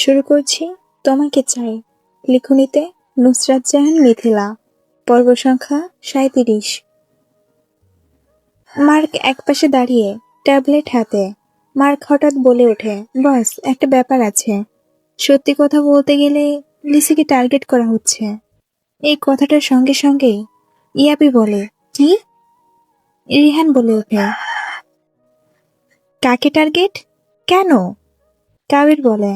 শুরু করছি তোমাকে চাই। লিখনিতে নুসরাত জাহান মিথিলা। পর্ব সংখ্যা ৩৭। মার্ক একপাশে দাঁড়িয়ে, ট্যাবলেট হাতে। মার্ক হঠাৎ বলে ওঠে, বস, একটা ব্যাপার আছে। সত্যি কথা বলতে গেলে লিসিকে টার্গেট করা হচ্ছে। এই কথাটার সঙ্গে সঙ্গেই ইয়াবি বলে, কি? রিহান বলে ওঠে, কাকে টার্গেট? কেন? কাবির বলে,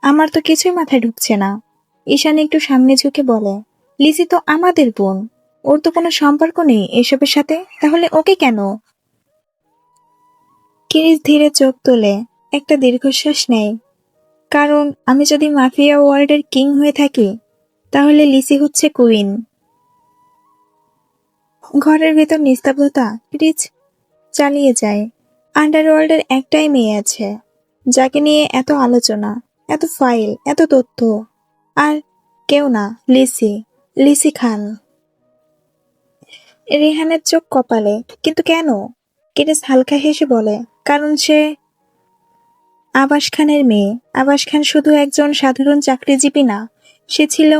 আমার তো কিছুই মাথায় ঢুকছে না। ঈশান একটু সামনে ঝুঁকে বলে, লিসি তো আমাদের বোন, ওর তো কোনো সম্পর্ক নেই এসবের সাথে, তাহলে ওকে কেন? কিরিস ধীরে চোখ তোলে, একটা দীর্ঘশ্বাস নেয়। কারণ আমি যদি মাফিয়া ওয়ার্ল্ডের কিং হয়ে থাকি, তাহলে লিসি হচ্ছে কুইন। ঘরের ভেতর নিস্তব্ধতা। কিরিস চালিয়ে যায়, আন্ডারওয়ার্ল্ডের একটাই মেয়ে আছে যাকে নিয়ে এত আলোচনা, এত ফাইল, এত তথ্য। আর কেউ না, লিসি। লিসি খান। রেহানের চোখ কপালে। কিন্তু কেন? কিরিস হালকা হেসে বলে, কারণ সে আবাস খানের মেয়ে। আবাস খান শুধু একজন সাধারণ চাকরিজীবী না, সে ছিল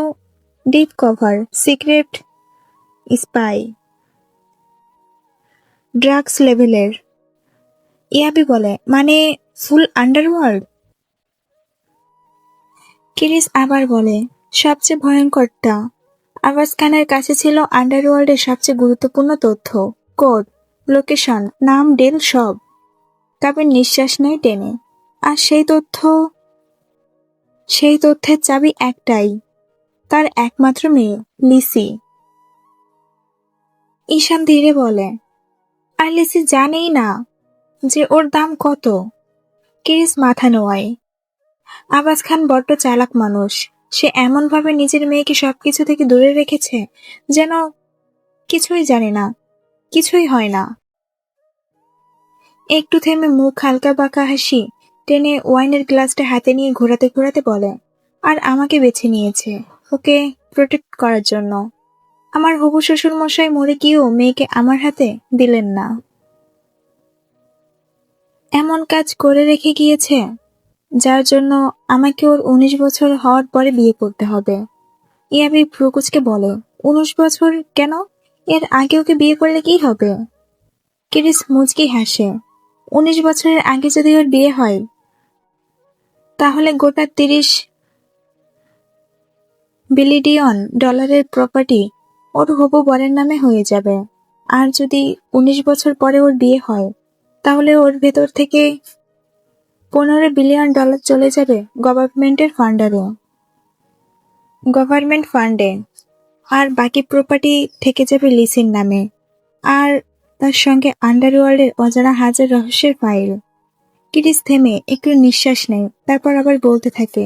deep cover, secret spy, drugs লেভেলের। ইয়াবি বলে, মানে ফুল আন্ডারওয়ার্ল্ড? কিরিস আবার বলে, সবচেয়ে ভয়ঙ্করটা। আবাস খানের কাছে ছিল আন্ডারওয়ার্ল্ডের সবচেয়ে গুরুত্বপূর্ণ তথ্য, কোড, লোকেশন, নাম, ডেল, সব। কাবের নিঃশ্বাস নেয় টেনে। আর সেই তথ্যের চাবি একটাই, তার একমাত্র মেয়ে, লিসি। ঈশান ধীরে বলে, আর লিসি জানেই না যে ওর দাম কত। কিরিস মাথা নোয়ায়। আবাস খান বড্ড চালাক মানুষ। সে এমনভাবে নিজের মেয়েকে সবকিছু থেকে দূরে রেখেছে যেন কিছুই জানে না, কিছুই হয় না। একটু থেমে মুখ হালকা বাঁকা হাসি টেনে ওয়াইনের গ্লাসটা হাতে নিয়ে ঘোরাতে ঘোরাতে বলে, আর আমাকে বেছে নিয়েছে ওকে প্রোটেক্ট করার জন্য। আমার হবু শ্বশুর মশাই মরে গিয়েও মেয়েকে আমার হাতে দিলেন না। এমন কাজ করে রেখে গিয়েছে যার জন্য আমাকে ওর ১৯ বছর হওয়ার পরে বিয়ে করতে হবে। ইয়াবি ভ্রুকুচকে বলে, ১৯ বছর কেন? এর আগে ওকে বিয়ে করলে কি হবে? কিরিস মুচকি হাসে, ১৯ বছরের আগে যদি ওর বিয়ে হয়, তাহলে গোটা ৩০ বিলিয়ন ডলারের প্রপার্টি ওর হবু বরের নামে হয়ে যাবে। আর যদি ১৯ বছর পরে ওর বিয়ে হয়, তাহলে ওর ভেতর থেকে ১৫ বিলিয়ন ডলার চলে যাবে গভর্নমেন্ট ফান্ডে। আর বাকি প্রপার্টি থেকে যাবে লিসির নামে। আর তার সঙ্গে আন্ডারওয়ার্ল্ডের অজানা হাজার রহস্যের ফাইল। কিরিস থেমে একটু নিঃশ্বাস নেয়, তারপর আবার বলতে থাকে,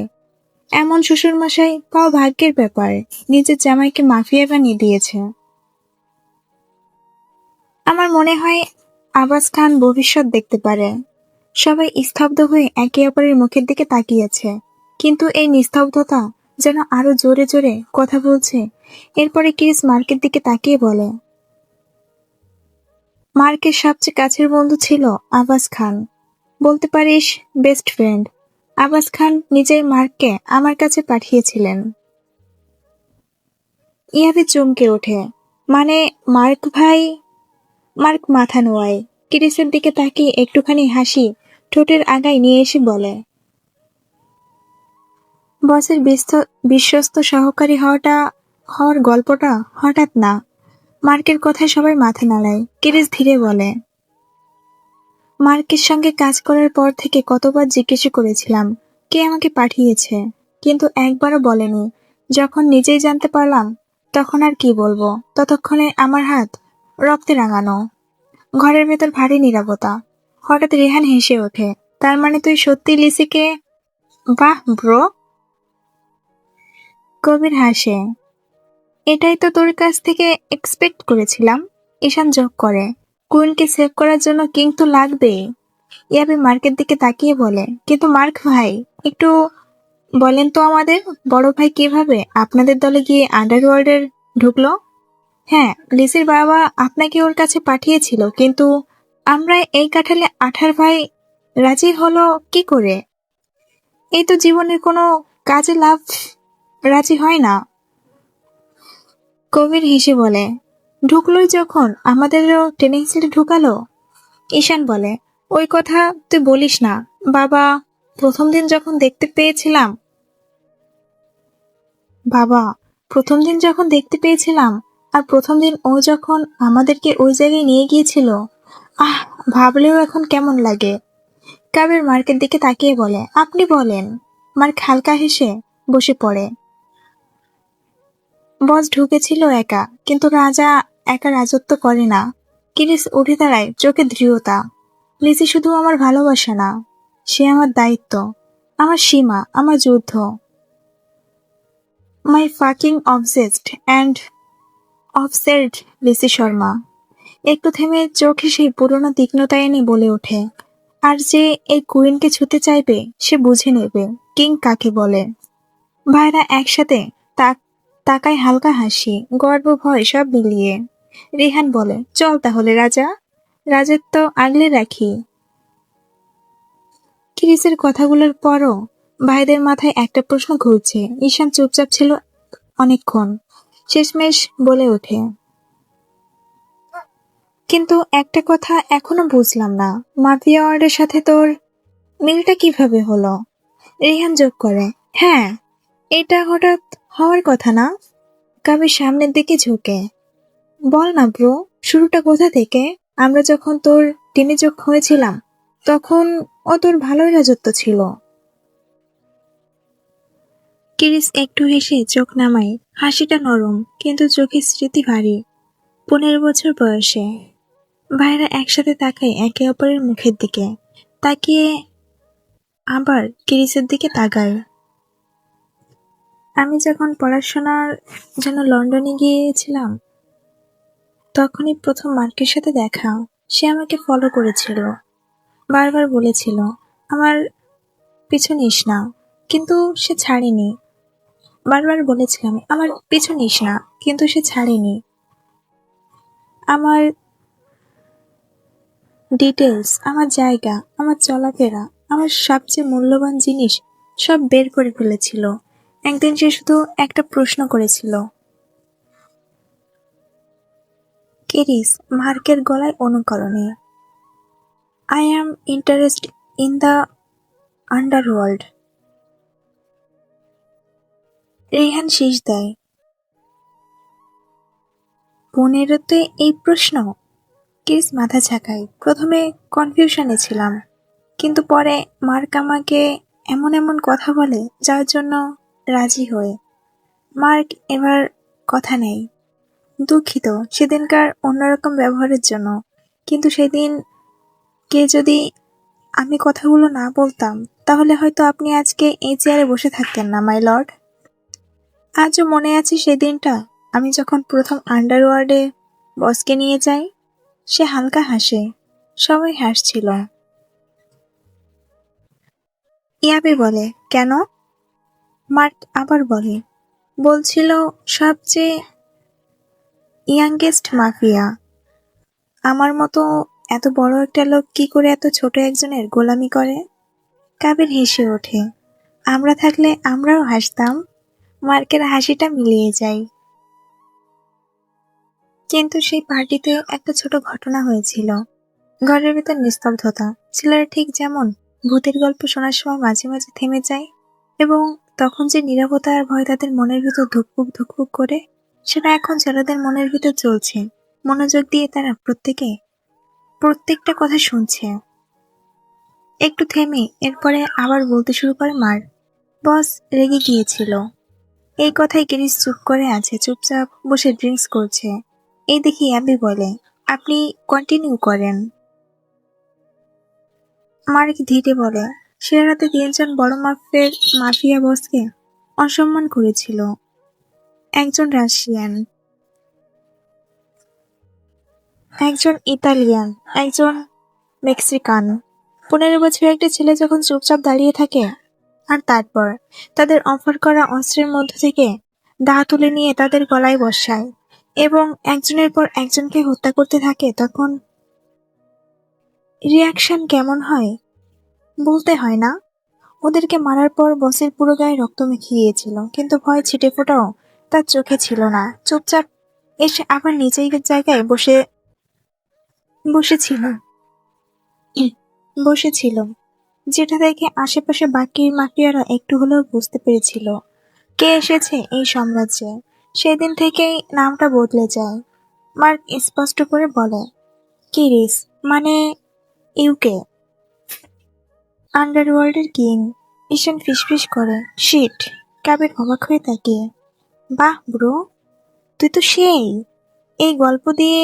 এমন শ্বশুরমশাই পাওয়া ভাগ্যের ব্যাপার। নিজের জামাইকে মাফিয়া বানিয়ে দিয়েছে। আমার মনে হয় আবাস খান ভবিষ্যৎ দেখতে পারে। সবাই স্তব্ধ হয়ে একে অপরের মুখের দিকে তাকিয়েছে, কিন্তু এই নিস্তব্ধতা যেন আরো জোরে জোরে কথা বলছে। এরপরে কিরিস মার্কের দিকে তাকিয়ে বলে, মার্কের সবচেয়ে কাছের বন্ধু ছিল আবাস খান, বলতে পারিস বেস্ট ফ্রেন্ড। আবাস খান নিজেই মার্ককে আমার কাছে পাঠিয়েছিলেন। ইয়াবি চমকে ওঠে, মানে মার্ক ভাই? মার্ক মাথা নোয়ায়, কিরিসের দিকে তাকিয়ে একটুখানি হাসি ঠোঁটের আগায় নিয়ে এসে বলে, বসের বিশ্বস্ত সহকারী হওয়ার গল্পটা হঠাৎ না। মার্কের কথায় সবাই মাথা নাড়ায়। কিরিস ধীরে বলে, মার্কের সঙ্গে কাজ করার পর থেকে কতবার জিজ্ঞেস করেছিলাম কে আমাকে পাঠিয়েছে, কিন্তু একবারও বলেনি। যখন নিজেই জানতে পারলাম, তখন আর কি বলবো। ততক্ষণে আমার হাত রক্তে রাঙানো। ঘরের ভেতর ভারী নীরবতা। হঠাৎ রেহান হেসে ওঠে, তার মানে তুই সত্যি লিসিকে? বাহ ব্রো। কবির হাসে, এটাই তো তোর কাছ থেকে এক্সপেক্ট করেছিলাম। ঈশান যোগ করে, কুইনকে সেভ করার জন্য কিং তো লাগবেই। ইয়াবি মার্কের দিকে তাকিয়ে বলে, কিন্তু মার্ক ভাই, একটু বলেন তো আমাদের, বড় ভাই কিভাবে আপনাদের দলে গিয়ে আন্ডারওয়ার্ল্ডের ঢুকলো? হ্যাঁ, লিসির বাবা আপনাকে ওর কাছে পাঠিয়েছিল, কিন্তু আমরা এই কাঠালে 18 ভাই রাজি হলো কি করে? এই তো জীবনের কোনো কাজে লাভ রাজি হয় না। কবির হেসে বলে, ঢুকলোই যখন আমাদেরও ট্রেনিং সেটে ঢুকালো। ঈশান বলে, ওই কথা তুই বলিস না বাবা। প্রথম দিন যখন দেখতে পেয়েছিলাম বাবা প্রথম দিন যখন দেখতে পেয়েছিলাম আর প্রথম দিন ও যখন আমাদেরকে ওই জায়গায় নিয়ে গিয়েছিল, আহ, ভাবলেও এখন কেমন লাগে। কাবের মার্কের দিকে তাকিয়ে বলে, আপনি বলেন। মার্ক হালকা হেসে বসে পড়ে। বস ঢুকেছিল একা, কিন্তু রাজা একা রাজত্ব করে না। কিরিস উঠে দাঁড়ায়, চোখে দৃঢ়তা। লিজি শুধু আমার ভালোবাসা না, সে আমার দায়িত্ব, আমার সীমা, আমার যুদ্ধ। মাই ফাকিং অবসেসড অ্যান্ড অবসেড লিসি শর্মা। একটু থেমে চোখে সেই পুরোনো তীক্ষ্ণতা এনে বলে ওঠে, আর যে এই কুইনকে ছুতে চাইবে সে বুঝে নেবে কিং কাকে বলে। ভাইরা একসাথে তাকায়, হালকা হাসি, গর্ব ভয় সব মিলিয়ে। রেহান বলে, চল তাহলে রাজা, রাজত্ব আগলে রাখি। ক্রিসের কথাগুলোর পরও ভাইদের মাথায় একটা প্রশ্ন ঘুরছে। ঈশান চুপচাপ ছিল অনেকক্ষণ, শেষমেশ বলে ওঠে, কিন্তু একটা কথা এখনো বুঝলাম না, মাফিয়া ওয়ার্ডের সাথে তোর মিলটা কিভাবে হলো? রেহান যোগ করে, হ্যাঁ, এটা হঠাৎ হওয়ার কথা না। কাবির সামনের দিকে ঝুঁকে, বল না ব্রো, শুরুটা কোথা থেকে? আমরা যখন তোর টিমে যোগ হয়েছিলাম তখন ও তোর ভালোই রাজত্ব ছিল। কিরিস একটু হেসে চোখ নামায়, হাসিটা নরম কিন্তু চোখে স্মৃতি ভারী। 15 বছর বয়সে ভাইরা একসাথে তাকায় একে অপরের মুখের দিকে, তাকিয়ে আবার কিরিসের দিকে তাকায়। আমি যখন পড়াশোনার জন্য লন্ডনে গিয়েছিলাম তখনই প্রথম মার্কের সাথে দেখা। সে আমাকে ফলো করেছিল, বারবার বলেছিল আমার পিছু নিস না, কিন্তু সে ছাড়েনি। বারবার বলেছিলাম আমার পিছু নিস না, কিন্তু সে ছাড়েনি। আমার ডিটেলস, আমার জায়গা, আমার চলাফেরা, আমার সবচেয়ে মূল্যবান জিনিস সব বের করে ফেলেছিল। একদিন সে শুধু একটা প্রশ্ন করেছিল। কেরিস মার্কের গলায় অনুকরণে, I am interest in the underworld. Rehan শীষ দেয়, 15তে এই প্রশ্ন? কেরিস মাথা ঝাঁকায়। প্রথমে কনফিউশনে ছিলাম, কিন্তু পরে মার্ক আমাকে এমন এমন কথা বলে যার জন্য রাজি হয়ে। মার্ক এবার কথা নেই। দুঃখিত সেদিনকার অন্যরকম ব্যবহারের জন্য, কিন্তু সেদিন কে যদি আমি কথাগুলো না বলতাম তাহলে হয়তো আপনি আজকে এই চেয়ারে বসে থাকতেন না, মাই লর্ড। আজও মনে আছে সেদিনটা, আমি যখন প্রথম আন্ডারওয়ার্ল্ডে বসকে নিয়ে যাই। সে হালকা হাসে, সবাই হাসছিল। ইয়াবে বলে, কেন? মার্ক আবার বলে, বলছিল সবচেয়ে ইয়াংগেস্ট মাফিয়া। আমার মতো এত বড় একটা লোক কি করে এত ছোট একজনের গোলামি করে? কাবির হেসে ওঠে, আমরা থাকলে আমরাও হাসতাম। মার্কের হাসিটা মিলিয়ে যায়। কিন্তু সেই পার্টিতে একটা ছোট ঘটনা হয়েছিল। ঘরের ভিতর নিস্তব্ধতা। ছেলেরা ঠিক যেমন ভূতের গল্প শোনার সময় মাঝে মাঝে থেমে যায়, এবং তখন যে নীরবতা আর ভয় তাদের মনের ভিতর ধুকপুক ধুকপুক করে, সেটা এখন ছেলেদের মনের ভিতর চলছে। মনোযোগ দিয়ে তারা প্রত্যেকটা কথা শুনছে। একটু থেমে এরপরে আবার বলতে শুরু করে, মার বস রেগে গিয়েছিল। এই কথাই গিরিশ চুপ করে আছে, চুপচাপ বসে ড্রিঙ্কস করছে। এই দেখি অ্যাবি বলে, আপনি কন্টিনিউ করেন। মার্ক ধীরে বলে, সে রাতে 3জন বড় মাপের মাফিয়া বসকে অসম্মান করেছিল। একজন রাশিয়ান, একজন ইতালিয়ান, একজন মেক্সিকান। 15 বছরের একটা ছেলে যখন চুপচাপ দাঁড়িয়ে থাকে আর তারপর তাদের অফার করা অস্ত্রের মধ্য থেকে দা তুলে নিয়ে তাদের গলায় বসায় এবং একজনের পর একজনকে হত্যা করতে থাকে, তখন রিয়াকশন কেমন হয় বলতে হয় না? ওদেরকে মারার পর বসের পুরো গায়ে রক্ত মেখে গিয়েছিল, কিন্তু ভয় ছিটে ফোটাও তার চোখে ছিল না। চুপচাপ এসে আবার নিজের জায়গায় বসেছিল বসেছিল, যেটা দেখে আশেপাশে বাকি মাফিয়ারা একটু হলেও বুঝতে পেরেছিল কে এসেছে এই সাম্রাজ্যে। সেদিন থেকেই নামটা বদলে যায়। মার্ক স্পষ্ট করে বলে, কিরিস, মানে ইউকে, আন্ডারওয়ার্ল্ডের কিং। ঈশান ফিসফিস করে, শিট। কাবির অবাক হয়ে তাকিয়ে, বাহ ব্রো, তুই তো সেই। এই গল্প দিয়ে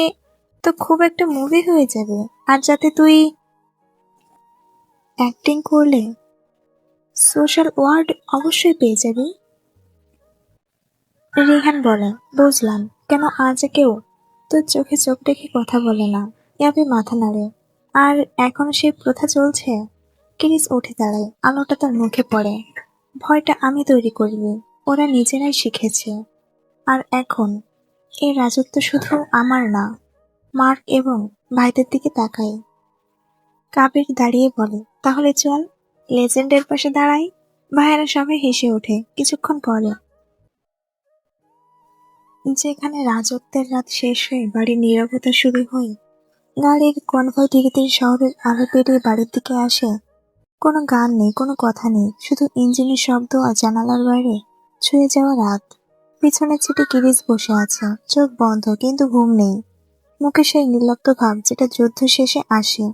তো খুব একটা মুভি হয়ে যাবে। আর যাতে তুই অ্যাক্টিং করলে সোশ্যাল ওয়ার্ড অবশ্যই পেয়ে যাবি। রিহান বলে, বুঝলাম। কেন আজ কেউ তোর চোখে চোখ রেখে কথা বলে না? ইয়াবি মাথা নাড়ে। আর এখনো সেই প্রথা চলছে? কিরিস উঠে দাঁড়ায়, আলোটা তার মুখে পড়ে। ভয়টা আমি তৈরি করিনি, ওরা নিজেরাই শিখেছে। আর এখন এই রাজত্ব শুধু আমার না। মার্ক এবং ভাইদের দিকে তাকাই। কাবির দাঁড়িয়ে বলে, তাহলে চল লেজেন্ডের পাশে দাঁড়াই। ভাইয়েরা সবাই হেসে ওঠে। কিছুক্ষণ পরে যেখানে রাজত্বের রাত শেষ হয়ে বাড়ির নীরবতা শুরু হয়, গাড়ির কনভয় ধীরে ধীরে শহরের আলো পেরিয়ে বাড়ির দিকে আসে। কোনো গান নেই, কোনো কথা নেই, শুধু ইঞ্জিনের শব্দ আর জানালার বাইরে ছুঁয়ে যাওয়া রাত। পিছনের সিটে কিরিস বসে আছে, চোখ বন্ধ, কিন্তু ঘুম নেই। মুখে সেই নির্লিপ্ত ভাব যেটা যুদ্ধ শেষে আসে।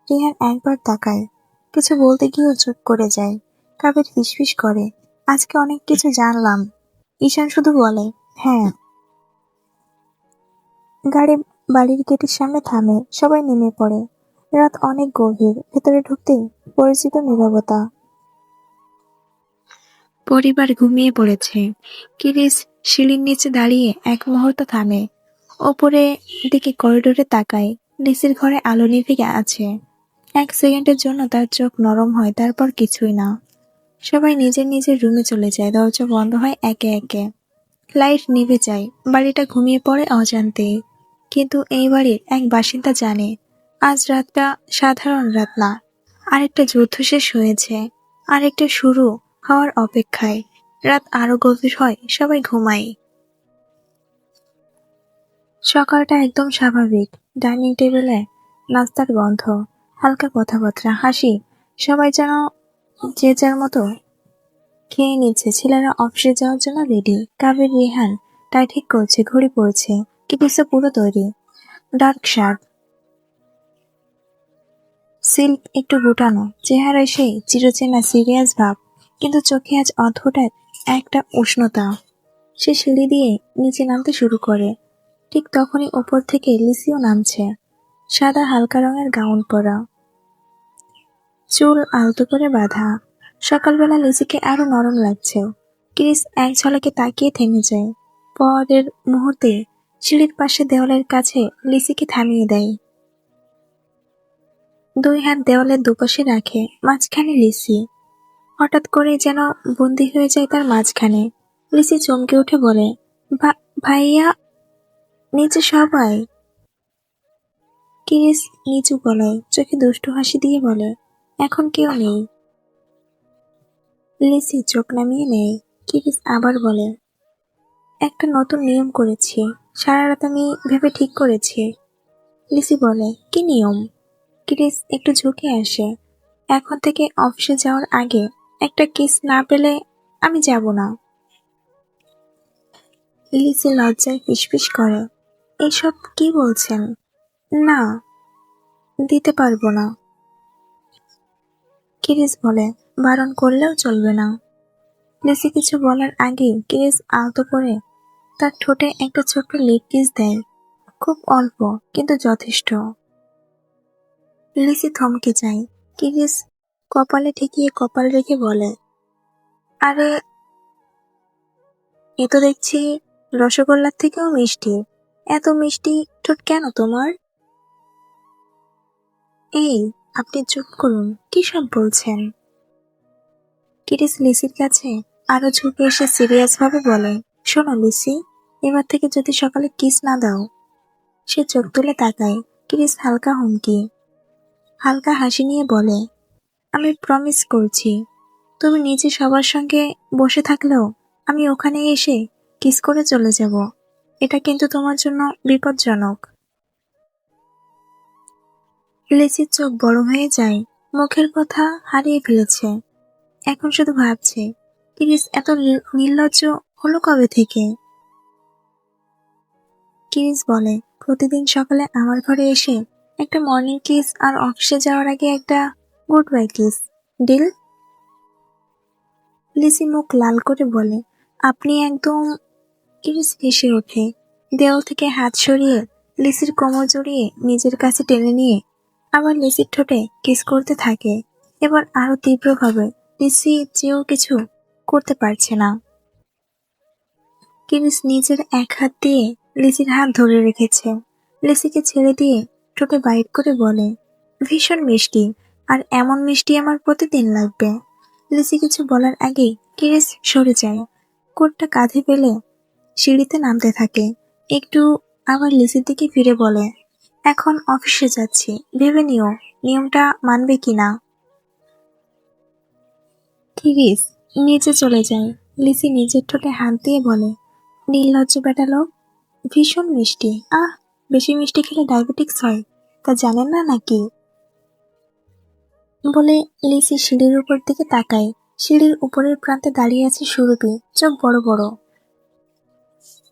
রিহান একবার তাকায়, কিছু বলতে গিয়েও চুপ করে যায়। কাবির ফিসফিস করে, আজকে অনেক কিছু জানলাম। ঈশান শুধু বলে, হ্যাঁ। গাড়ি বাড়ির গেটের সামনে থামে, সবাই নেমে পড়ে। রাত অনেক গভীর। ভেতরে ঢুকতেই পরিচিত নীরবতা। পরিবার ঘুমিয়ে পড়েছে। কিরিস সিঁড়ির নিচে দাঁড়িয়ে এক মুহূর্ত থামে। ওপরে দিকে করিডোরে তাকায়। লিসির ঘরে আলো নিভে আছে। এক সেকেন্ডের জন্য তার চোখ নরম হয়, তারপর কিছুই না। সবাই নিজের নিজের রুমে চলে যায়। দরজা বন্ধ হয় একে একে। লাইট নিভে যায়। বাড়িটা ঘুমিয়ে পড়ে অজান্তেই। কিন্তু এই বাড়ির এক বাসিন্দা জানে, আজ রাতটা সাধারণ রাত না। আরেকটা যুদ্ধ শেষ হয়েছে, আরেকটা শুরু হওয়ার অপেক্ষায়। রাত আরো গভীর হয়, সবাই ঘুমায়। সকালটা একদম স্বাভাবিক। ডাইনিং টেবিলে নাস্তার গন্ধ, হালকা কথাবার্তা, হাসি। সবাই যেন যে যার মতো খেয়ে নিচ্ছে। ছেলেরা অফিসে যাওয়ার জন্য রেডি। কাবির রিহান টাই ঠিক করছে, ঘড়ি পড়ছে। কিপিসে পুরো তৈরি। ডার্ক শার্ট, সিল্ক একটু গুটানো, চেহারায় সেই চিরচেনা সিরিয়াস ভাব, কিন্তু চোখে আজ অদ্ভুত একটা উষ্ণতা। সে সিঁড়ি দিয়ে নিচে নামতে শুরু করে। ঠিক তখনই ওপর থেকে লিসিও নামছে, সাদা হালকা রঙের গাউন পরা, চুল আলতো করে বাঁধা। সকালবেলা লিসিকে আরো নরম লাগছে। ক্রিস এক ঝলকে তাকিয়ে থেমে যায়। পরের মুহূর্তে সিঁড়ির পাশে দেওয়ালের কাছে লিসিকে থামিয়ে দেয়। দুই হাত দেওয়ালের দুপাশে রাখে, মাঝখানে লিসি। হঠাৎ করে যেন বন্দী হয়ে যায় তার মাঝখানে। লিসি চমকে উঠে বলে, ভাইয়া, নিচে সবাই। কিরিস নিচু গলায় চোখে দুষ্টু হাসি দিয়ে বলে, এখন কেউ নেই। লিসি চোখ নামিয়ে নেয়। কিরিস আবার বলে, একটা নতুন নিয়ম করেছি, সারা রাত আমি ভেবে ঠিক করেছি। লিসি বলে, কি নিয়ম? কিরিস একটু ঝুঁকে আসে, এখন থেকে অফিসে যাওয়ার আগে একটা কিস না পেলে আমি যাব না। লিসি লজ্জায় ফিসফিস করে, এসব কি বলছেন? না, দিতে পারবো না। কিরিস বলে, বারণ করলেও চলবে না। লিসি কিছু বলার আগেই কিরিস আলতো করে তার ঠোঁটে একটা ছোট্ট লিপ কিস দেয়। খুব অল্প, কিন্তু যথেষ্ট। লিসি থমকে যায়। কিরিস কপালে ঠেকিয়ে কপাল রেখে বলে, আরে, এ তো দেখছি রসগোল্লার থেকেও মিষ্টি। এত মিষ্টি ঠোঁট কেন তোমার? এই, আপনি চুপ করুন, কি সব বলছেন? কিরিস লিসির কাছে আরো ঝুঁকে এসে সিরিয়াস ভাবে বলে, শোনো লিসি, এবার থেকে যদি সকালে কিস না দাও। সে চোখ তুলে তাকায়। কিরিস হালকা হুমকি, হালকা হাসি নিয়ে বলে, আমি প্রমিস করছি, তুমি নিজে সবার সঙ্গে বসে থাকলেও আমি ওখানে এসে কিস করে চলে যাব। এটা কিন্তু তোমার জন্য বিপজ্জনক। লিসির চোখ বড় হয়ে যায়, মুখের কথা হারিয়ে ফেলেছে। এখন শুধু ভাবছে, কিরিস এত নির্লজ্জ হলো কবে থেকে। কিরিস বলে, প্রতিদিন সকালে আমার ঘরে এসে একটা মর্নিং কিস আর অফিসে যাওয়ার আগে একটা গুড বাই কিস, ডিল? লিসি মুখ লাল করে বলে, আপনি একদম। কিরিস হেসে ওঠে, দেওয়াল থেকে হাত সরিয়ে লিসির কোমর জড়িয়ে নিজের কাছে টেনে নিয়ে আবার লিসির ঠোঁটে কিস করতে থাকে। এবার আরো তীব্রভাবে। লিসি চেয়েও কিছু করতে পারছে না। কিরিস নিজের এক হাত দিয়ে লিসির হাত ধরে রেখেছে। লিসিকে ছেড়ে দিয়ে ঠোঁটে বাইট করে বলে, ভীষণ মিষ্টি, আর এমন মিষ্টি আমার প্রতিদিন লাগবে। লিসি কিছু বলার আগেই কিরিস সরে যায়, কোটটা কাঁধে ফেলে সিঁড়িতে নামতে থাকে। একটু আবার লিসির দিকে ফিরে বলে, এখন অফিসে যাচ্ছি, ভেবে নিও নিয়মটা মানবে কিনা। কিরিস নিচে চলে যায়। লিসি নিজের ঠোঁটে হাত দিয়ে বলে, নির্লজ্জ বেটা লোক, ভীষণ মিষ্টি। বেশি মিষ্টি খেলে ডায়াবেটিক্স হয়, তা জানেন না নাকি? বলে লিসি সিঁড়ির উপর দিকে তাকায়। সিঁড়ির উপরের প্রান্তে দাঁড়িয়ে আছে সুরভি, চোখ বড় বড়।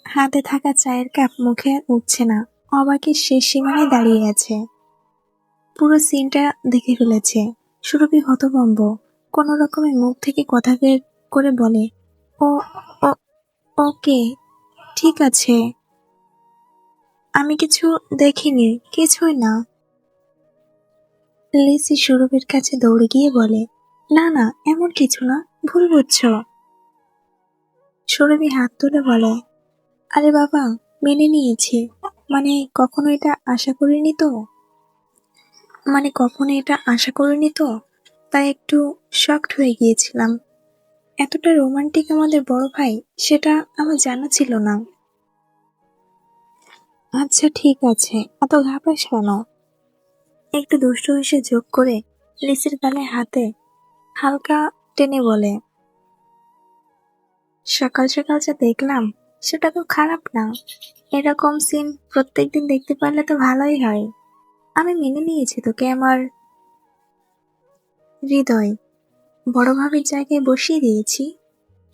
হাতে থাকা চায়ের কাপ মুখে আর উঠছে না, অবাকের শেষ সীমানায় দাঁড়িয়ে আছে। পুরো সিনটা দেখে ফেলেছে। সুরভি হতভম্ব, কোনো রকমে মুখ থেকে কথা বের করে বলে, ও ও ওকে, ঠিক আছে, আমি কিছু দেখিনি, কিছুই না। লিসি সুরভির কাছে দৌড়ে গিয়ে বলে, না না, এমন কিছু না, ভুল বুঝছো। সুরভি হাত তুলে বলে, আরে বাবা, মেনে নিয়েছি, মানে কখনো এটা আশা করিনি তো, তাই একটু শকড হয়ে গিয়েছিলাম। এতটা রোমান্টিক আমাদের বড় ভাই, সেটা আমার জানা ছিল না। আচ্ছা ঠিক আছে, এত ঘাবড়াস কেন? একটু দুষ্টু হেসে যোগ করে লিসির গালে হাতে হালকা টেনে বলে, সকাল সকাল যা দেখলাম সেটা তো খারাপ না। এরকম সিন প্রত্যেকদিন দেখতে পারলে তো ভালোই হয়। আমি মেনে নিয়েছি তোকে আমার হৃদয়, বড় ভাবির জায়গায় বসিয়ে দিয়েছি।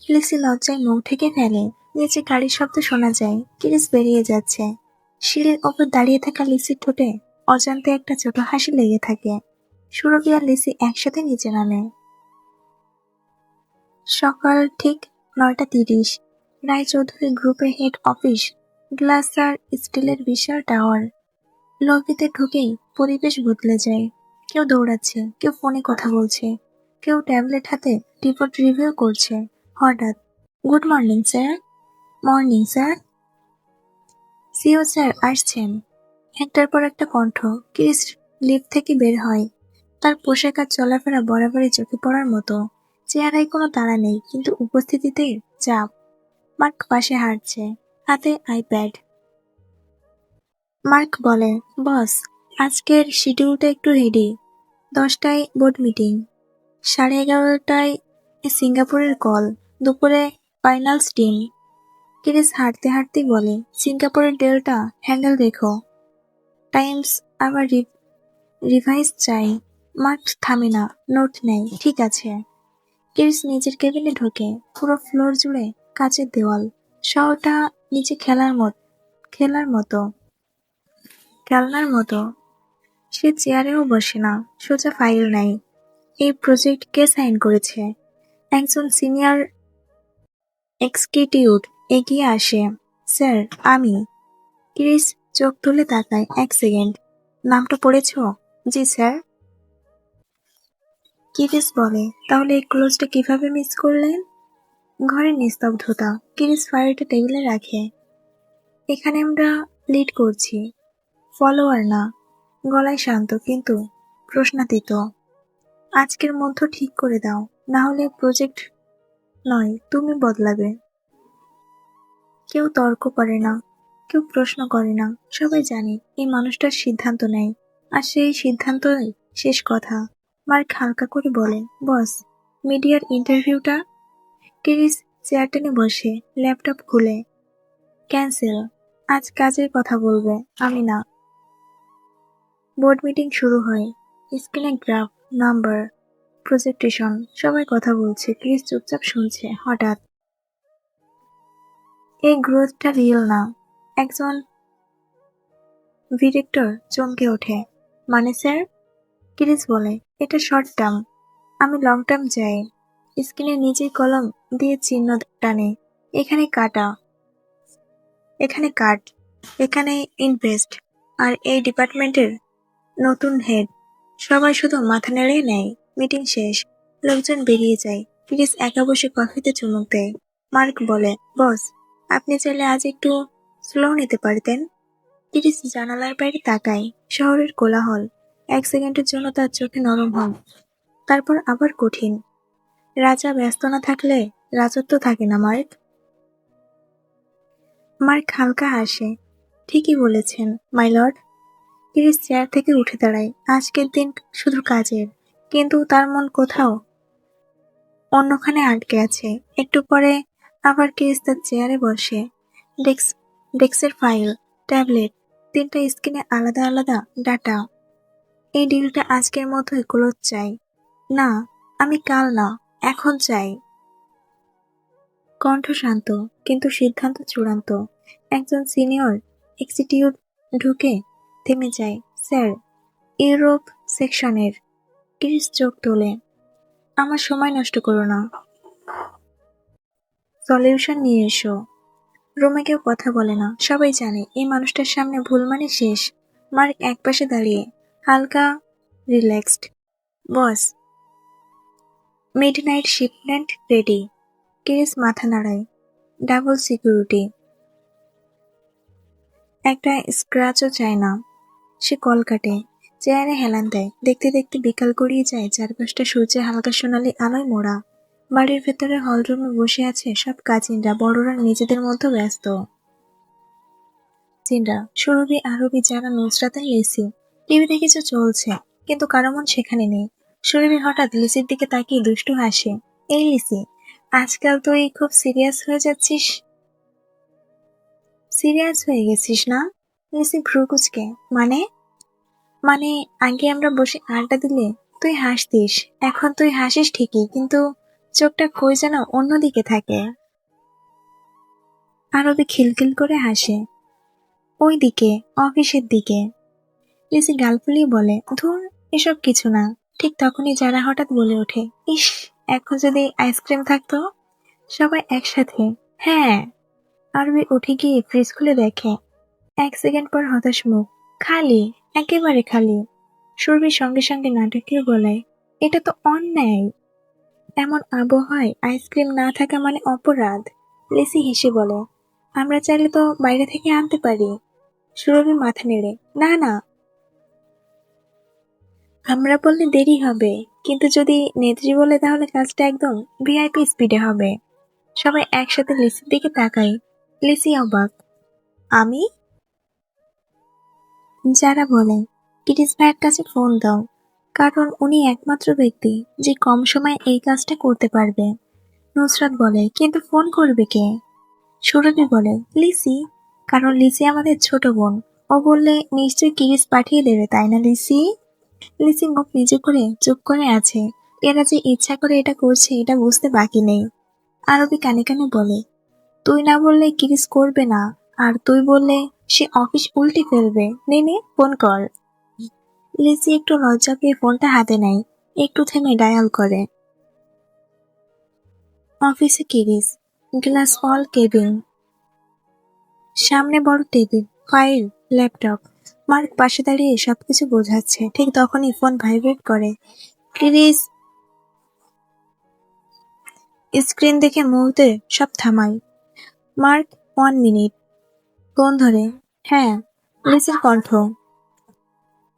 লিসি লজ্জায় মুখ ঢেকে ফেলে। নিচে গাড়ির শব্দ শোনা যায়, কিরিস বেরিয়ে যাচ্ছে। সিঁড়ির ওপর দাঁড়িয়ে থাকা লিসির ঠোঁটে অজান্তে একটা ছোট হাসি লেগে থাকে। সুরভি আর লিসি একসাথে নিচে নামে। সকাল ঠিক ৯:৩০। রায়চৌধুরী গ্রুপের হেড অফিস, গ্লাস আর স্টিলের বিশাল টাওয়ার। লবিতে ঢুকেই পরিবেশ বদলে যায়। কেউ দৌড়াচ্ছে, কেউ ফোনে কথা বলছে, কেউ ট্যাবলেট হাতে রিপোর্ট রিভিউ করছে। হঠাৎ, good morning sir. Morning sir. CO sir আসছেন। একটার পর একটা কণ্ঠ। ক্রিস লিফট থেকে বের হয়। তার পোশাক আর চলাফেরা বরাবরই চোখে পড়ার মতো। চেহারায় কোনো তাড়া নেই, কিন্তু উপস্থিতিতে চাপ। মার্ক পাশে হাঁটছে, হাতে আইপ্যাড। মার্ক বলে, বস, আজকের শিডিউলটা একটু রেডি। 10টায় বোর্ড মিটিং, 11:30টায় সিঙ্গাপুরের কল, দুপুরে ফাইনালস টিম। ক্রিস হাঁটতে হাঁটতেই বলে, সিঙ্গাপুরের ডেলটা হ্যান্ডেল রেখো। টাইমস আবার রিভাইজ চাই। মার্ক থামে না, নোট নেয়। ঠিক আছে। ক্রিস নিজের কেবিনে ঢোকে। পুরো ফ্লোর জুড়ে কাচের দেওয়াল। শহরটা নিচে খেলনার মতো। সে চেয়ারেও বসে না, সোজা ফাইল নেয়। এই প্রজেক্ট কে সাইন করেছে? একজন সিনিয়র এক্সিকিউটিভ এগিয়ে আসে। স্যার, আমি। ক্রিস চোখ তুলে তাকায়। 1 সেকেন্ড। নামটা পড়েছ? জি স্যার। ক্রিস বলে, তাহলে এই ক্লোজটা কিভাবে মিস করলেন? ঘরে নিস্তব্ধতা। ক্রিস ফাইলটা টেবিলে রাখে। এখানে আমরা লিড করছি, ফলোয়ার না। গলায় শান্ত, কিন্তু প্রশ্নাতীত। আজকের মধ্য ঠিক করে দাও, না হলে প্রজেক্ট নয়, তুমি বদলাবে। কেউ তর্ক করে না, কেউ প্রশ্ন করে না। সবাই জানে এই মানুষটার সিদ্ধান্ত নেয়, আর সেই সিদ্ধান্তই শেষ কথা। মার্ক হালকা করে বলে, বস, মিডিয়ার ইন্টারভিউটা? ক্রিস চেয়ার টেনে বসে, ল্যাপটপ খুলে। ক্যান্সেল। আজ কাজের কথা বলবে, আমি না। বোর্ড মিটিং শুরু হয়। স্ক্রিনে গ্রাফ, নাম্বার, প্রেজেন্টেশন, সবাই কথা বলছে। ক্রিস চুপচাপ শুনছে। হঠাৎ এই গ্রোথটা রিয়েল না। একজন ডিরেক্টর চমকে ওঠে। মানে স্যার? ক্রিস বলে, এটা শর্ট টার্ম, আমি লং টার্ম চাই। স্ক্রিনে নিজেই কলম দিয়ে চিহ্ন টানে। এখানে কাটা, এখানে কাট, এখানে ইনভেস্ট। আর এই ডিপার্টমেন্টের নতুন হেড। সবাই শুধু মাথা নেড়ে নেয়। মিটিং শেষ, লোকজন বেরিয়ে যায়। ক্রিস একা বসে কফিতে চুমুক দেয়। মার্ক বলে, বস, আপনি চাইলে আজ একটু স্লো নিতে পারতেন। ক্রিস জানালার বাইরে তাকায়। শহরের কোলাহল। এক সেকেন্ডের জন্য তার চোখে নরম হয়, তারপর আবার কঠিন। রাজা ব্যস্ত না থাকলে রাজত্ব থাকে না, মার্ক। মার্ক হালকা হাসে। ঠিকই বলেছেন, মাই লর্ড। ক্রিস চেয়ার থেকে উঠে দাঁড়ায়। আজকের দিন শুধু কাজের, কিন্তু তার মন কোথাও অন্যখানে আটকে আছে। একটু পরে আবার ক্রিস তার চেয়ারে বসে। ডেস্কের ফাইল, ট্যাবলেট, তিনটা স্ক্রিনে আলাদা আলাদা ডাটা। এই ডিলটা আজকের মধ্যেই ক্লোজ চাই। না, আমি কাল না, এখন চাই। কণ্ঠ শান্ত, কিন্তু সিদ্ধান্ত চূড়ান্ত। একজন সিনিয়র এক্সিকিউটিভ ঢুকে থেমে যায়। স্যার, ইউরোপ সেকশনের। ক্রিস চোখ তোলে। আমার সময় নষ্ট করো না, সলিউশন নিয়ে এসো। রুমে কেউ কথা বলে না। সবাই জানে এই মানুষটার সামনে ভুল মানে শেষ। মার্ক একপাশে দাঁড়িয়ে, হালকা রিল্যাক্সড। বস, মিডনাইট শিপমেন্ট রেডি। ক্রিস মাথা নাড়ায়। ডাবল সিকিউরিটি, একটা স্ক্র্যাচও চায় না। সে কল কাটে, চেয়ারে হেলান দেয়। দেখতে দেখতে বিকাল গড়িয়ে যায়। চারপাশটা সূর্যে হালকা সোনালি আলোয় মোড়া। বাড়ির ভেতরে হলরুমে বসে আছে সব কাজিনরা। বড়রা নিজেদের মধ্যে ব্যস্ত। জিনরা, সুরভি, আরবি, যারা, নুসরাত আর লিসি। টিভিতে কিছু চলছে, কিন্তু কারো মন সেখানে নেই। সুরভি হঠাৎ লিসির দিকে তাকিয়ে দুষ্টু হাসে। এই লিসি, আজকাল তুই খুব সিরিয়াস হয়ে যাচ্ছিস। সিরিয়াস হয়ে গেছিস না? লিসি ভ্রু কুঁচকে। মানে? মানে আগে আমরা বসে আড্ডা দিলে তুই হাসতিস, এখন তুই হাসিস ঠিকই, কিন্তু চোখটা কই যেন অন্যদিকে থাকে। আরবি খিলখিল করে হাসে। ওই দিকে, অফিসের দিকে। লিসি গাল ফুলিয়ে বলে, ধুর, এসব কিছু না। ঠিক তখনই যারা হঠাৎ বলে ওঠে, ইস, এখন যদি আইসক্রিম থাকতো। সবাই একসাথে, হ্যাঁ। আরবি উঠে গিয়ে ফ্রিজ খুলে দেখে। এক সেকেন্ড পর হতাশ মুখ। খালি, একেবারে খালি। সুরভির সঙ্গে সঙ্গে নাটকীয় গলায়, এটা তো অন্যায়। এমন আবহাওয়ায় আইসক্রিম না থাকা মানে অপরাধ। লিসি হেসে বলে, আমরা চাইলে তো বাইরে থেকে আনতে পারি। সুরভি মাথা নেড়ে, না না, আমরা বললে দেরি হবে, কিন্তু যদি নেত্রী বলে তাহলে কাজটা একদম ভিআইপি স্পিডে হবে। সবাই একসাথে লিসির দিকে তাকায়। লিসি অবাক। আমি? যারা বলে, কিরিস ভাইয়ের কাছে ফোন দাও, কারণ উনি একমাত্র ব্যক্তি যে কম সময়ে এই কাজটা করতে পারবে। নুসরাত বলে, কিন্তু ফোন করবে কে? সুরভি বলে, লিসি, কারণ লিসি আমাদের ছোট বোন। ও বললে নিশ্চয়ই কিরিস পাঠিয়ে দেবে, তাই না লিসি? লিসি মুখ নিচু করে চুপ করে আছে। এরা যে ইচ্ছা করে এটা করছে এটা বুঝতে বাকি নেই। আরবি কানে কানে বলে, তুই না বললে কিরিস করবে না, আর তুই বললে সে অফিস উল্টে ফেলবে। নে নে, ফোন কর। লিসি একটু লজ্জা পেয়ে ফোনটা হাতে নেয়। একটু থেমে ডায়াল করে। অফিসে কিরিস, গ্লাস অল কেবিন। সামনে বড় টেবিল, ফাইল, ল্যাপটপ। মার্ক পাশে দাঁড়িয়ে সবকিছু বোঝাচ্ছে। ঠিক তখনই ফোন ভাইব্রেট করে। ক্রিস স্ক্রিন দেখে মুহূর্তে সব থামায়। Mark, 1 minute. ফোন ধরে, হ্যাঁ। লিসির কণ্ঠ।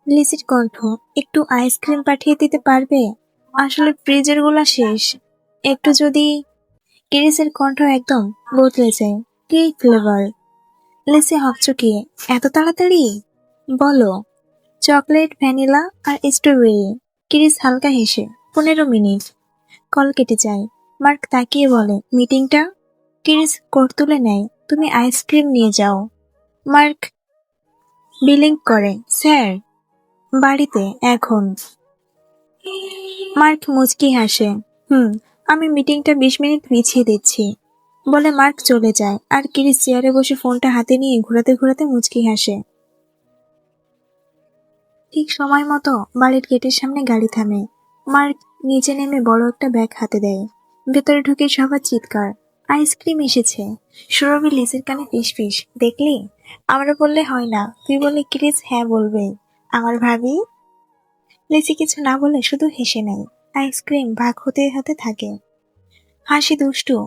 লিসির কণ্ঠ, একটু আইসক্রিম পাঠিয়ে দিতে পারবে? আসলে ফ্রিজের গুলা শেষ। একটু যদি। ক্রিসের কণ্ঠ একদম বদলে যায়। কি ফ্লেভার? লিসি হকচকিয়ে, এত তাড়াতাড়ি? বলো। চকলেট, ভ্যানিলা আর স্ট্রবেরি। ক্রিস হালকা হেসে, 15 মিনিট। কল কেটে যায়। মার্ক তাকিয়ে বলে, মিটিংটা? ক্রিস কোট তুলে নেয়, তুমি আইসক্রিম নিয়ে যাও। মার্ক বিলিং করে, স্যার বাড়িতে এখন। মার্ক মুচকি হাসে, আমি মিটিংটা 20 মিনিট পিছিয়ে দিচ্ছি বলে মার্ক চলে যায়। আর ক্রিস চেয়ারে বসে ফোনটা হাতে নিয়ে ঘোরাতে ঘোরাতে মুচকি হাসে। ঠিক সময় মতো বাড়ির গেটের সামনে গাড়ি থামে। মার্ক নিচে নেমে বড় একটা ব্যাগ হাতে দেয়। ভেতরে ঢুকে সবার চিৎকার, আইসক্রিম এসেছে। সুরভি লিসের কানে ফিস ফিস, দেখলি, আমরা বললে হয় না, তুই বললে ক্রিস হ্যাঁ বলবে। আমার ভাবি। লিসি কিছু না বলে শুধু হেসে নেয়। আইসক্রিম ভাগ হতে হতে থাকে। হাসি দুষ্টু,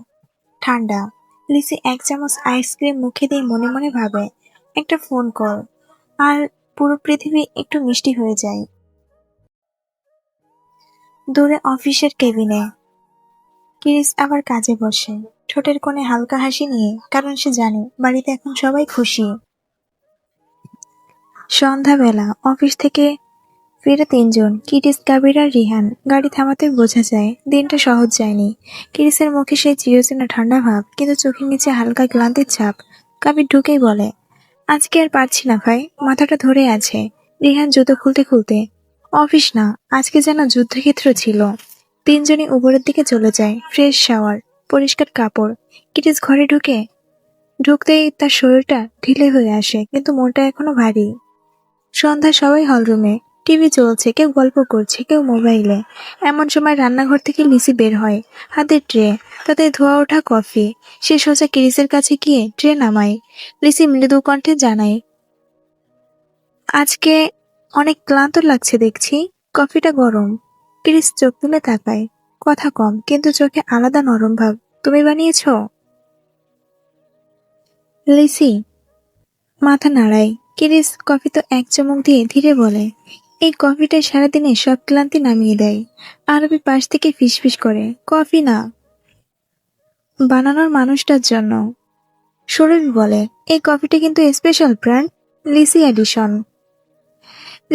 ঠান্ডা। লিসি 1 চামচ আইসক্রিম মুখে দিয়ে মনে মনে ভাবে, একটা ফোন কল আর পুরো পৃথিবী একটু মিষ্টি হয়ে যায়। দূরে অফিসের কেবিনে ক্রিস আবার কাজে বসে, ঠোঁটের কোণে হালকা হাসি নিয়ে, কারণ সে জানে বাড়িতে এখন সবাই খুশি। সন্ধ্যাবেলা অফিস থেকে ফিরে 3 জন, কিরিস, কাবির আর রিহান। গাড়ি থামাতে বোঝা যায় দিনটা সহজ যায়নি। কিরিসের মুখে সেই চিরচেনা ঠান্ডা ভাব, কিন্তু চোখের নিচে হালকা ক্লান্তির ছাপ। কাবির ঢুকেই বলে, আজকে আর পারছি না ভাই, মাথাটা ধরে আছে। রিহান জুতো খুলতে খুলতে, অফিস না, আজকে যেন যুদ্ধক্ষেত্র ছিল। 3জনই উপরের দিকে চলে যায়। ফ্রেশ শাওয়ার, পরিষ্কার কাপড়। কিরিস ঘরে ঢুকতেই তার শরীরটা ঢিলে হয়ে আসে, কিন্তু মনটা এখনো ভারী। সন্ধ্যা সবাই হলরুমে, টিভি চলছে, কেউ গল্প করছে, কেউ মোবাইলে। এমন সময় রান্নাঘর থেকে লিসি বের হয়, হাতে ট্রে, তাতে ধোয়া ওঠা কফি। সে সোজা কিরিসের কাছে গিয়ে ট্রে নামায়। লিসি মৃদু কণ্ঠে জানায়, আজকে অনেক ক্লান্ত লাগছে দেখছি, কফিটা গরম। ক্রিস চোখ তুলে তাকায়, কথা কম কিন্তু চোখে আলাদা নরম ভাব। তুমি বানিয়েছ? লিসি মাথা নাড়ায়। ক্রিস কফি তো 1 চুমুক দিয়ে ধীরে বলে, এই কফিটা সারাদিনে সব ক্লান্তি নামিয়ে দেয়। আরবি পাশ থেকে ফিসফিস করে, কফি না, বানানোর মানুষটার জন্য। সুরভি বলে, এই কফিটা কিন্তু স্পেশাল ব্র্যান্ড, লিসি এডিশন।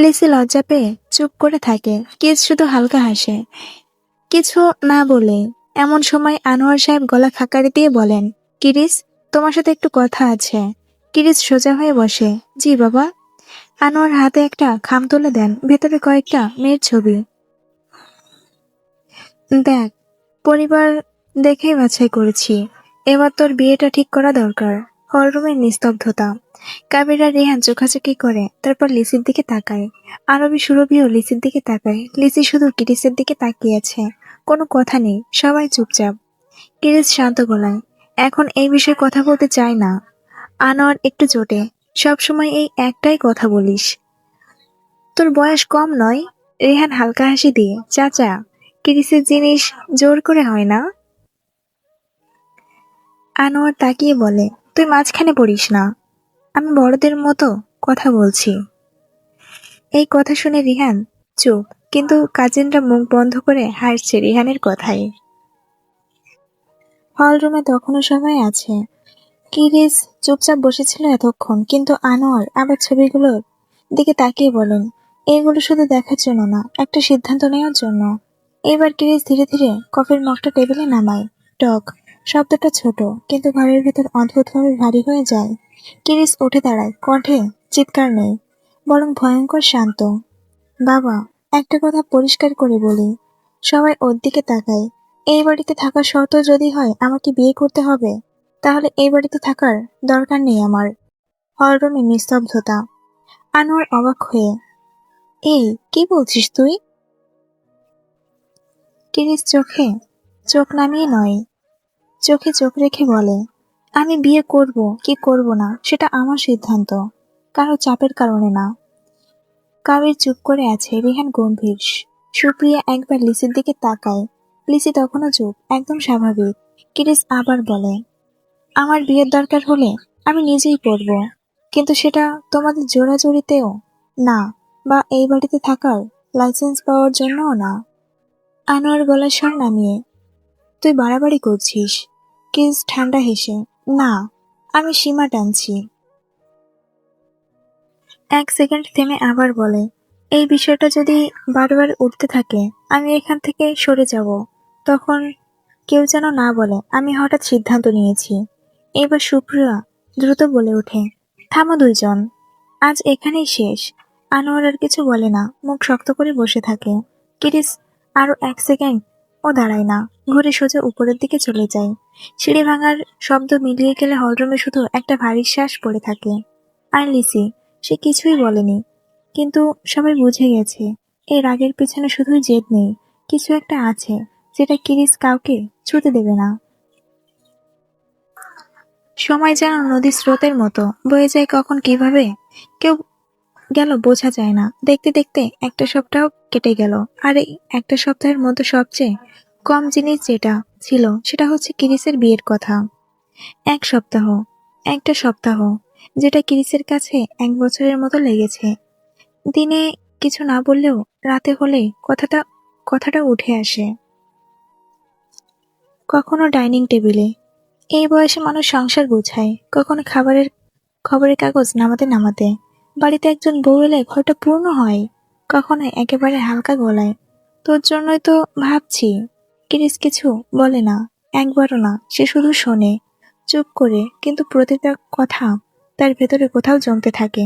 লিসি লজ্জা পেয়ে চুপ করে থাকে। কিস শুধু হালকা হাসে, কিছু না বলে। এমন সময় আনোয়ার সাহেব গলা খাকারি দিয়ে বলেন, কিরিস, তোমার সাথে একটু কথা আছে। কিরিস সোজা হয়ে বসে, জি বাবা। আনোয়ার হাতে একটা খাম তুলে দেন, ভেতরে কয়েকটা মেয়ের ছবি। দেখ, পরিবার দেখেই বাছাই করেছি, এবার তোর বিয়েটা ঠিক করা দরকার। হলরুমের নিস্তব্ধতা। কাবির আর রেহান চোখাচোখি করে, তারপর লিসির দিকে তাকায়। আরবি সুরভিও লিসির দিকে তাকায়। লিসি শুধু কিরিসের দিকে তাকিয়ে আছে, কোনো কথা নেই, সবাই চুপচাপ। কিরিস শান্ত গলায়, এখন এই বিষয়ে কথা বলতে চাই না। আনোয়ার একটু জোটে, সবসময় এই একটাই কথা বলিস, তোর বয়স কম নয়। রেহান হালকা হাসি দিয়ে, চাচা, কিরিসের জিনিস জোর করে হয় না। আনোয়ার তাকিয়ে বলে, তুই মাঝখানে পড়িস না, আমি বড়দের মতো কথা বলছি। এই কথা শুনে রিহান চুপ, কিন্তু কাজিনরা মুখ বন্ধ করে হাসছে রিহানের কথায়। হলরুমে তখনও সবাই আছে। কিরিস চুপচাপ বসেছিল এতক্ষণ, কিন্তু আনোয়ার আবার ছবিগুলোর দিকে তাকিয়ে বলেন, এগুলো শুধু দেখার জন্য না, একটা সিদ্ধান্ত নেওয়ার জন্য। এবার কিরিস ধীরে ধীরে কফির মগটা টেবিলে নামায়। টক শব্দটা ছোট, কিন্তু ঘরের ভেতর অদ্ভুতভাবে ভারী হয়ে যায়। কিরিস উঠে দাঁড়ায়, কণ্ঠে চিৎকার নেই, বরং ভয়ঙ্কর শান্ত। বাবা, একটা কথা পরিষ্কার করে বলি। সবাই ওর দিকে তাকায়। এই বাড়িতে থাকার শর্ত যদি হয় আমাকে বিয়ে করতে হবে, তাহলে এই বাড়িতে থাকার দরকার নেই আমার। হলরুমে নিস্তব্ধতা। আনোয়ার অবাক হয়ে, এই কি বলছিস তুই? কিরিস চোখ নামিয়ে নয়, চোখে চোখ রেখে বলে, আমি বিয়ে করব কি করব না সেটা আমার সিদ্ধান্ত, কারো চাপের কারণে না। কাবির চুপ করে আছে, রিহান গম্ভীর। সুপ্রিয়া একবার লিসির দিকে তাকায়। লিসি তখনও চুপ, একদম স্বাভাবিক। কিরিস আবার বলে, আমার বিয়ের দরকার হলে আমি নিজেই করব, কিন্তু সেটা তোমাদের জোরাজুরিতেও না, বা এই বাড়িতে থাকার লাইসেন্স পাওয়ার জন্যও না। আনোয়ার গলার স্বর নামিয়ে, তুই বাড়াবাড়ি করছিস। কিরিস ঠান্ডা হেসে, না, আমি সীমা টানছি। 1 সেকেন্ড থেমে আবার বলে, এই বিষয়টা যদি বারবার উঠতে থাকে আমি এখান থেকে সরে যাব। তখন কেউ যেন না বলে আমি হঠাৎ সিদ্ধান্ত নিয়েছি। এবার সুপ্রিয়া দ্রুত বলে ওঠে, থামো দুইজন, আজ এখানেই শেষ। আনোয়ার আর কিছু বলে না, মুখ শক্ত করে বসে থাকে। কিরিস আরো 1 সেকেন্ড ও দাঁড়ায় না, ঘুরে সোজা উপরের দিকে চলে যায়। সিঁড়ি ভাঙার শব্দ মিলিয়ে গেলে হলরুমে শুধু একটা ভারী শ্বাস পড়ে থাকে। আর লিসি, সে কিছুই বলেনি, কিন্তু সবাই বুঝে গেছে এই রাগের পেছনে শুধুই জেদ নেই, কিছু একটা আছে যেটা কিরিস কাউকে ছুতে দেবে না। সময় যেন নদীর স্রোতের মতো বয়ে যায়, কখন কিভাবে কেউ গেল বোঝা যায় না। দেখতে দেখতে একটা সপ্তাহ কেটে গেল, আর এই একটা সপ্তাহের মধ্যে সবচেয়ে কম জিনিস যেটা ছিল সেটা হচ্ছে কিরিসের বিয়ের কথা। 1 সপ্তাহ, একটা সপ্তাহ যেটা কিরিসের কাছে 1 বছরের মতো লেগেছে। দিনে কিছু না বললেও রাতে হলে কথাটা কথাটা উঠে আসে। কখনো ডাইনিং টেবিলে, এই বয়সে মানুষ সংসার গোছায়, কখনো খবরের কাগজ নামাতে নামাতে, বাড়িতে একজন বউ এলে ঘরটা পূর্ণ হয়, কখনো একেবারে হালকা গলায়, তোর জন্যই তো ভাবছি। কিরিস কিছু বলে না, একবারও না, সে শুধু শোনে চুপ করে, কিন্তু প্রতিটা কথা তার ভেতরে কোথাও জমতে থাকে।